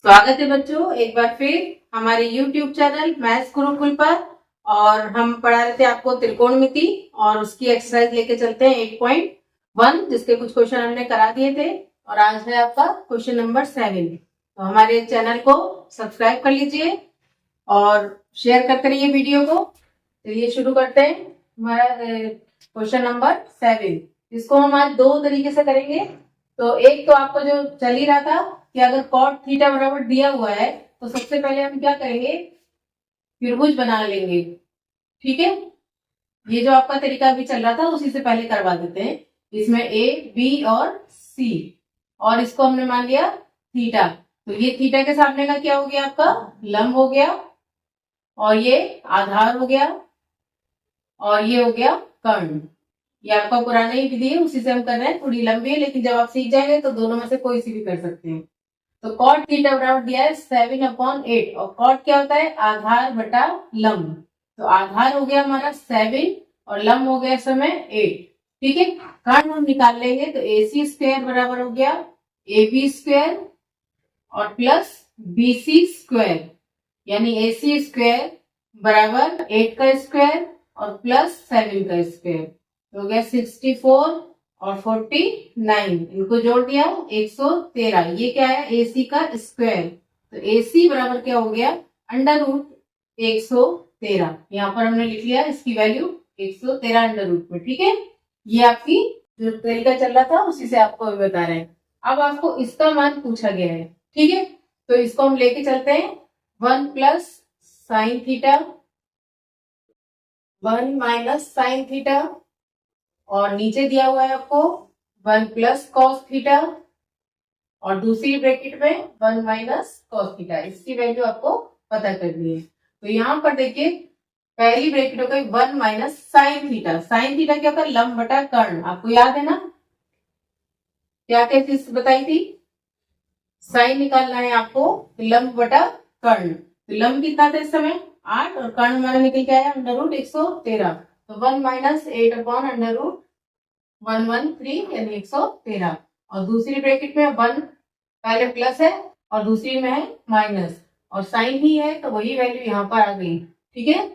स्वागत है बच्चों, एक बार फिर हमारे YouTube चैनल मैथ्स गुरुकुल पर। और हम पढ़ा रहे थे आपको त्रिकोणमिति और उसकी एक्सरसाइज लेके चलते हैं 8.1, जिसके कुछ क्वेश्चन हमने करा दिए थे और आज है आपका क्वेश्चन नंबर 7। तो हमारे चैनल को सब्सक्राइब कर लीजिए और शेयर करते रहिए वीडियो को। चलिए शुरू करते हैं हमारा क्वेश्चन नंबर 7। इसको हम आज दो तरीके से करेंगे। तो एक तो आपको जो चल ही रहा था कि अगर cot थीटा बराबर दिया हुआ है तो सबसे पहले हम क्या करेंगे, त्रिभुज बना लेंगे। ठीक है, ये जो आपका तरीका अभी चल रहा था उसी से पहले करवा देते हैं। इसमें ए बी और सी, और इसको हमने मान लिया थीटा। तो ये थीटा के सामने का क्या हो गया, आपका लंब हो गया, और ये आधार हो गया, और ये हो गया कर्ण। ये आपका पुराना ही विधि है, उसी से हम कर रहे हैं। थोड़ी लंबी है लेकिन जब आप सीख जाएंगे तो दोनों में से कोई सी भी कर सकते हैं। तो cot थीटा बराबर दिया है 7/8, और cot क्या होता है, आधार बटा लंब। तो आधार हो गया हमारा 7 और लंब हो गया समय 8। ठीक है, कर्ण हम निकाल लेंगे तो AC स्क्वायर बराबर हो गया AB स्क्वायर और प्लस BC स्क्वायर, यानी AC स्क्वायर बराबर 8 का स्क्वायर और प्लस 7 का स्क्वायर। तो हो गया 64 और 49, इनको जोड़ दिया 113। ये क्या है, AC का स्क्वायर। तो AC बराबर क्या हो गया, अंडर रूट 113। यहाँ पर हमने लिख लिया इसकी वैल्यू 113 अंडर रूट में। ठीक है, ये आपकी जो तरीका चल रहा था उसी से आपको अभी बता रहे हैं। अब आपको इसका मान पूछा गया है। ठीक है, तो इसको हम लेके चलते हैं 1 plus sine theta, 1 minus sine theta, और नीचे दिया हुआ है आपको 1 प्लस कॉस थीटा, और दूसरी ब्रैकेट में 1 माइनस कॉस थीटा। इसकी वैल्यू आपको पता करनी है। तो यहाँ पर देखिए पहली ब्रैकेट हो गई 1 minus sine theta. Sine theta क्या होता है, लंब बटा कर्ण। आपको याद है ना, क्या क्या चीज बताई थी, साइन निकालना है आपको, लंब बटा कर्ण। तो लंब कितना था इस समय 8, और कर्ण हमारा निकल के आया अंडर रूट 113। तो 1 माइनस 8 अपॉन अंडर रूट 113 यानी 113। और दूसरी ब्रैकेट में 1 पहले प्लस है और दूसरी में है माइनस, और साइन ही है तो वही वैल्यू यहाँ पर आ गई। ठीक है,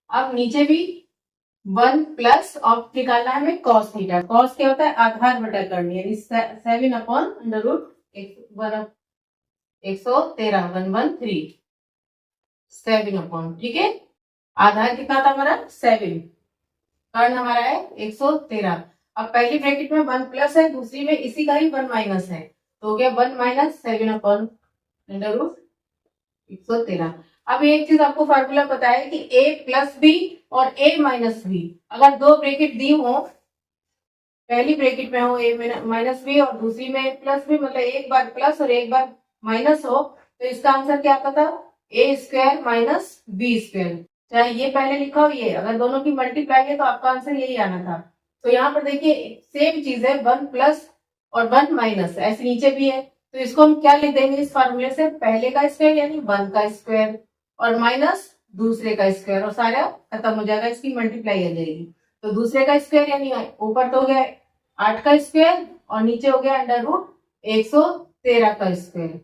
अब नीचे भी 1 प्लस और निकालना है हमें कॉस थीटा। कॉस क्या होता है, आधार बटा कर्ण, यानी 7 अपॉन अंडर रूट 113 113 7 अपॉन। ठीक है, आधार कितना था हमारा 7, कर्ण हमारा है 113। अब पहली ब्रैकेट में 1 प्लस है, दूसरी में इसी का ही 1 माइनस है, तो हो गया 1 माइनस 7 अपॉन अंडर रूट 113। अब एक चीज आपको फार्मूला पता है कि a प्लस बी और a माइनस बी, अगर दो ब्रैकेट दी हो, पहली ब्रैकेट में हो a माइनस बी और दूसरी में प्लस बी, मतलब एक बार प्लस और एक बार माइनस हो, तो इसका आंसर क्या आता था, a square minus B square. चाहे ये पहले लिखा हो, ये अगर दोनों की मल्टीप्लाई है तो आपका आंसर यही आना था। तो यहाँ पर देखिए सेम चीज है, 1 प्लस और 1 माइनस, ऐसे नीचे भी है। तो इसको हम क्या लिख देंगे इस फार्मूले से, पहले का स्क्वायर यानी 1 का स्क्वायर और माइनस दूसरे का स्क्वायर, और सारा खत्म हो जाएगा, इसकी मल्टीप्लाई आ जाएगी। तो दूसरे का स्क्वायर यानी ऊपर तो हो गया 8 का स्क्वायर और नीचे हो गया अंडर रूट 113 का स्क्वायर।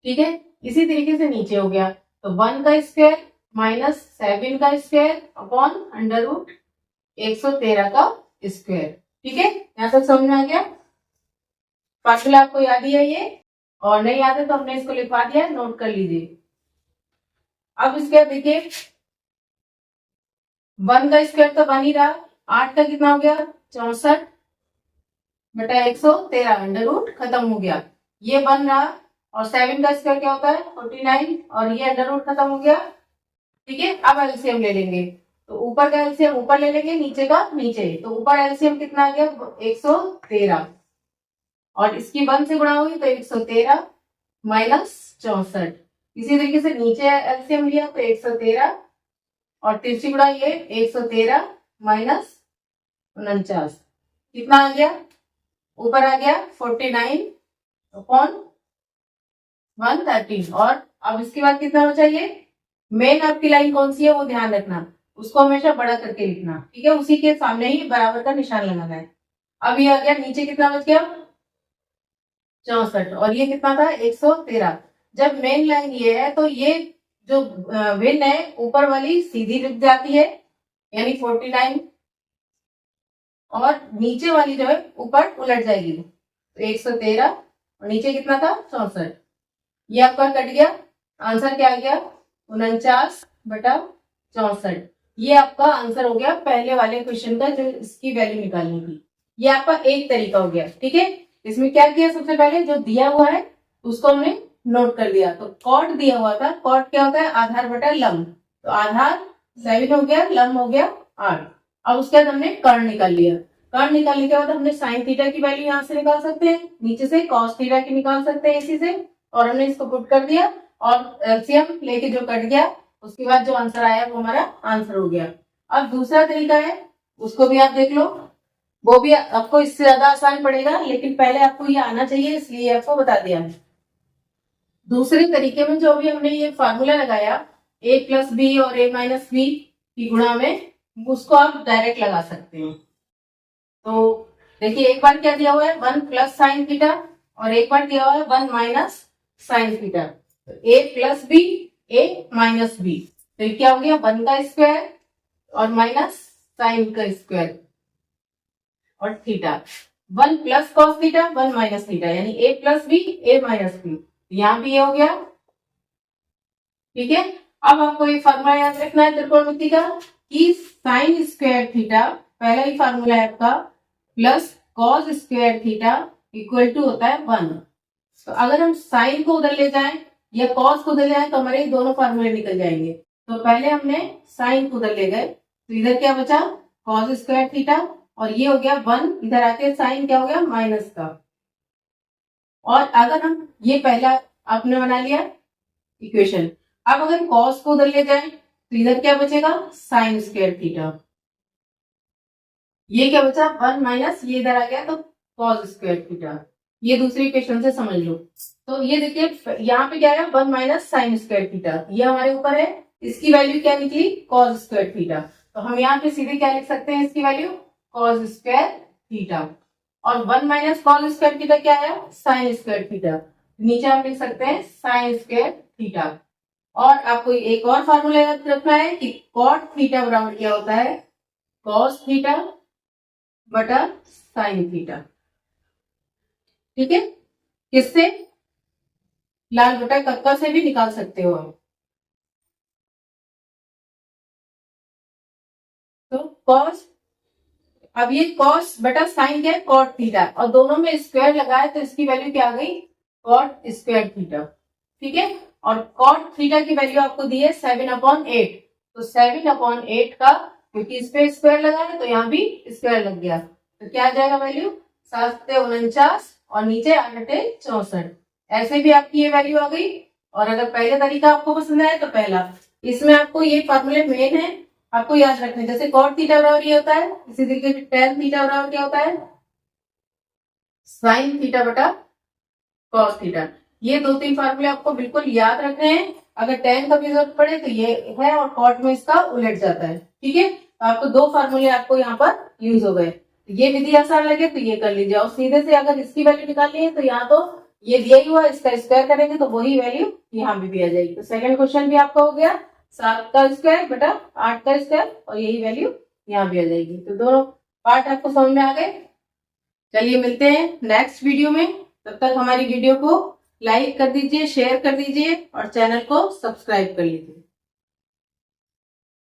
ठीक है, इसी तरीके से नीचे हो गया तो 1 का स्क्वायर माइनस 7 का स्क्वायर अपॉन अंडर रूट 113 का स्क्वायर। ठीक है, यहाँ तक समझ में आ गया। फार्मूला आपको याद ही है ये, और नहीं याद है तो हमने इसको लिखवा दिया है, नोट कर लीजिए। अब इसके बाद देखिए 1 का स्क्वायर तो बन ही रहा, 8 का कितना हो गया 64 बटा 113 अंडर रूट खत्म हो गया, ये बन रहा। और 7 का स्क्वायर क्या होता है 49, और ये अंडर रूट खत्म हो गया। ठीक है, अब एलसीएम ले लेंगे, तो ऊपर का एलसीएम ऊपर ले लेंगे, नीचे का नीचे। तो ऊपर एलसीएम कितना आ गया 113, और इसकी 1 से गुणा हुई तो 113 माइनस 64। इसी तरीके से नीचे एलसीएम लिया तो 113, और तीसरी गुणा ये 113 माइनस 49, कितना आ गया, ऊपर आ गया 49 अपॉन 113। और अब इसके बाद कितना हो चाहिए, मेन आपकी लाइन कौन सी है वो ध्यान रखना, उसको हमेशा बड़ा करके लिखना। ठीक है, उसी के सामने ही बराबर का निशान लगाना है। अब ये आ गया नीचे कितना बच गया 64 और ये कितना था 113। जब मेन लाइन ये है तो ये जो विन है ऊपर वाली सीधी रुक जाती है यानी 49 और नीचे वाली जो है ऊपर उलट जाएगी तो 113 और नीचे कितना था 64। ये आपका कट गया, आंसर क्या आ गया 49/64। ये आपका आंसर हो गया पहले वाले क्वेश्चन का जो इसकी वैल्यू निकालने की। ये आपका एक तरीका हो गया। ठीक है, इसमें क्या किया सबसे पहले जो दिया हुआ है उसको हमने नोट कर दिया। तो कॉट दिया हुआ था, कॉट क्या होता है आधार बटा लंब, तो आधार 7 हो गया, लंब हो गया 8। अब उसके बाद हमने कर्ण निकाल लिया। कर्ण निकालने के बाद हमने साइन थीटा की वैल्यू यहाँ से निकाल सकते हैं, नीचे से कॉस थीटा की निकाल सकते हैं इसी से, और हमने इसको पुट कर दिया और एलसीएम लेके जो कट गया उसके बाद जो आंसर आया वो हमारा आंसर हो गया। अब दूसरा तरीका है उसको भी आप देख लो, वो भी आपको इससे ज्यादा आसान पड़ेगा लेकिन पहले आपको ये आना चाहिए इसलिए आपको बता दिया है। दूसरे तरीके में जो भी हमने ये फार्मूला लगाया a+b और a-b की गुणा में, उसको आप डायरेक्ट लगा सकते हैं। तो देखिए एक बार क्या दिया हुआ है 1 प्लस साइन थीटा और एक बार दिया हुआ है 1 माइनस साइन थीटा। तो a+b a-b, तो ये क्या हो गया 1 का स्क्वायर और माइनस साइन का स्क्वायर और theta. 1 plus cos theta 1 minus theta यानी a+b a-b, यहाँ भी ये हो गया। ठीक है, अब आपको ये फार्मूला याद रखना है त्रिकोणमिति का कि साइन स्क्वायर थीटा पहला ही फार्मूला है आपका plus cos square theta equal to होता है 1। तो अगर हम साइन को उधर ले जाएं या कॉस को उधर ले जाएं तो हमारे दोनों फार्मूले निकल जाएंगे। तो पहले हमने साइन को उधर ले गए तो इधर क्या बचा कॉस स्क्वायर थीटा और ये हो गया 1, इधर आके साइन क्या हो गया माइनस का। और अगर हम ये पहला आपने बना लिया इक्वेशन, अब अगर कॉस को उधर ले जाएं तो इधर क्या बचेगा साइन स्क्वायर थीटा, ये क्या बचा 1 माइनस ये इधर आ गया तो कॉस स्क्वायर थीटा। ये दूसरी इक्वेशन से समझ लो। तो ये देखिए यहाँ पे क्या है 1 माइनस साइन स्क्वायर थीटा, ये हमारे ऊपर है, इसकी वैल्यू क्या निकली कॉस स्क्वायर थीटा। तो हम यहाँ पे सीधे क्या लिख सकते हैं इसकी वैल्यू कॉस स्क्वायर थीटा, और 1 माइनस कॉस स्क्वायर थीटा क्या है साइन स्क्वायर थीटा, नीचे हम लिख सकते हैं साइन स्क्वायर थीटा। और आपको एक और फार्मूला याद रखना है कि कॉट थीटा बराबर क्या होता है कॉस थीटा बटा साइन थीटा। ठीक है, किससे लाल बटा कक्का से भी निकाल सकते हो आप। तो कॉस, अब ये कॉस बटा साइन क्या है कॉट थीटा और दोनों में स्क्वायर लगाए तो इसकी वैल्यू क्या आ गई कॉट स्क्वायर थीटा। ठीक है, और कॉट थीटा की वैल्यू आपको दी है 7/8, तो 7/8 का क्योंकि इस पे स्क्वायर लगा है तो यहाँ भी स्क्वायर लग गया तो क्या आ जाएगा वैल्यू 7×49 और नीचे 8×64। ऐसे भी आपकी ये वैल्यू आ गई। और अगर पहले तरीका आपको पसंद आए तो पहला, इसमें आपको ये फॉर्मूले मेन है आपको याद रखने, जैसे कॉट थीटा बराबर ये होता है, इसी तरीके से टेन थीटा बराबर क्या होता है साइन थीटा बटा कॉस थीटा। ये 2-3 फार्मूले आपको बिल्कुल याद रखने हैं। अगर टेन का भी जरूरत पड़े तो ये है और कॉट में इसका उलट जाता है। ठीक है, तो आपको 2 फार्मूले आपको यहाँ पर यूज हो गए। ये विधि आसान लगे तो ये कर लीजिए, और सीधे से अगर इसकी वैल्यू निकालनी है तो यहाँ तो ये दिया ही हुआ इसका स्क्वायर करेंगे तो वही वैल्यू यहाँ भी आ जाएगी। तो सेकंड क्वेश्चन भी आपका हो गया 7 का स्क्वायर बटा 8 का स्क्वायर और यही वैल्यू यहाँ भी आ जाएगी। तो दोनों पार्ट आपको समझ में आ गए। चलिए मिलते हैं नेक्स्ट वीडियो में, तब तक हमारी वीडियो को लाइक कर दीजिए, शेयर कर दीजिए और चैनल को सब्सक्राइब कर लीजिए।